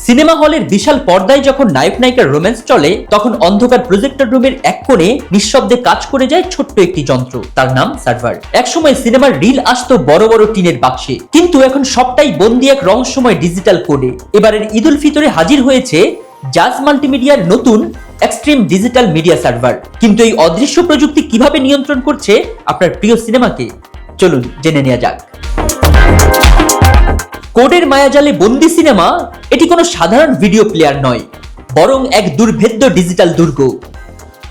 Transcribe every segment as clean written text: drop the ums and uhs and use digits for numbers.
Cinema হলের বিশাল পর্দায় যখন নায়ক নায়িকার রোম্যান্স চলে, তখন অন্ধকার প্রজেক্টর রুমের এক কোণে নিঃশব্দে কাজ করে যায় ছোট্ট একটি যন্ত্র, তার নাম সার্ভার। একসময় সিনেমার রিল আসতো বড় বড় টিনের বাক্সে, কিন্তু এখন সবটাই বন্দি এক রহস্যময় ডিজিটাল কোডে। এবারের ঈদ উল ফিতরে হাজির হয়েছে জাজ মাল্টিমিডিয়ার নতুন এক্সট্রিম ডিজিটাল মিডিয়া সার্ভার। কিন্তু এই অদৃশ্য প্রযুক্তি কিভাবে নিয়ন্ত্রণ করছে আপনার প্রিয় সিনেমাকে, চলুন জেনে নেওয়া যাক। কোডের মায়াজালে বন্দি সিনেমা এটি কোনো সাধারণ ভিডিও প্লেয়ার নয়, বরং এক দুর্ভেদ্য ডিজিটাল দুর্গ।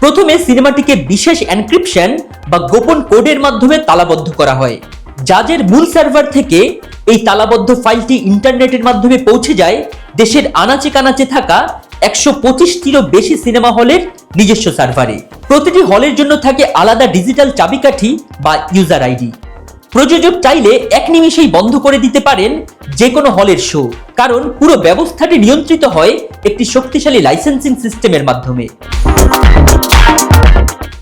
প্রথমে সিনেমাটিকে বিশেষ এনক্রিপশন বা গোপন কোডের মাধ্যমে তালাবদ্ধ করা হয়। জাজের মূল সার্ভার থেকে এই তালাবদ্ধ ফাইলটি ইন্টারনেটের মাধ্যমে পৌঁছে যায় দেশের আনাচে কানাচে থাকা 125টিরও বেশি সিনেমা হলের নিজস্ব সার্ভারে। প্রতিটি হলের জন্য থাকে আলাদা ডিজিটাল চাবিকাঠি বা ইউজার আইডি। প্রযোজক চাইলে এক নিমিষেই বন্ধ করে দিতে পারেন যে কোনো হলের শো, কারণ পুরো ব্যবস্থাটি নিয়ন্ত্রিত হয় একটি শক্তিশালী লাইসেন্সিং সিস্টেমের মাধ্যমে।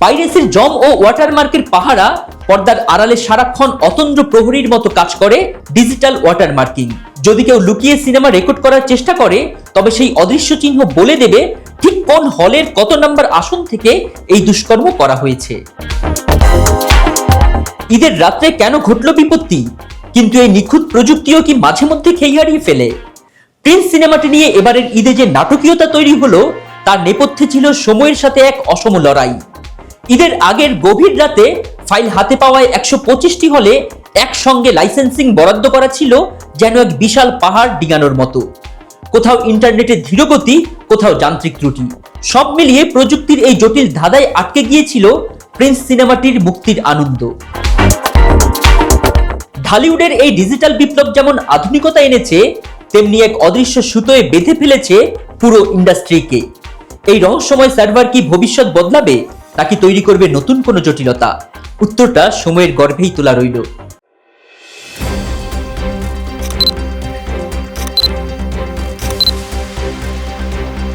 পাইরেসির জম ও ওয়াটারমার্কের পাহারা পর্দার আড়ালে সারাক্ষণ অতন্দ্র প্রহরীর মতো কাজ করে ডিজিটাল ওয়াটারমার্কিং। যদি কেউ লুকিয়ে সিনেমা রেকর্ড করার চেষ্টা করে, তবে সেই অদৃশ্য চিহ্ন বলে দেবে ঠিক কোন হলের কত নম্বর আসন থেকে এই দুষ্কর্ম করা হয়েছে। ঈদের রাত্রে কেন ঘটল বিপত্তি, কিন্তু এই নিখুঁত প্রযুক্তিও কি মাঝে মধ্যে খেই হারিয়ে ফেলে? প্রিন্স সিনেমাটি নিয়ে এবারের ঈদে যে নাটকীয়তা তৈরি হলো, তার নেপথ্যে ছিল সময়ের সাথে এক অসম লড়াই। ঈদের আগের গভীর রাতে ফাইল হাতে পাওয়ায় 125টি হলে একসঙ্গে লাইসেন্সিং বরাদ্দ করা ছিল যেন এক বিশাল পাহাড় ডিঙানোর মতো। কোথাও ইন্টারনেটের ধীরগতি, কোথাও যান্ত্রিক ত্রুটি, সব মিলিয়ে প্রযুক্তির এই জটিল ধাঁধায় আটকে গিয়েছিল প্রিন্স সিনেমাটির মুক্তির আনন্দ। ঢালিউডের এই ডিজিটাল বিপ্লব যেমন আধুনিকতা এনেছে, তেমনি এক অদৃশ্য সুতোয় বেঁধে ফেলেছে পুরো ইন্ডাস্ট্রিকে। এই রহস্যময় সার্ভার কি ভবিষ্যৎ বদলাবে, নাকি তৈরি করবে নতুন কোনো জটিলতা? উত্তরটা সময়ের গর্ভেই তোলা রইল।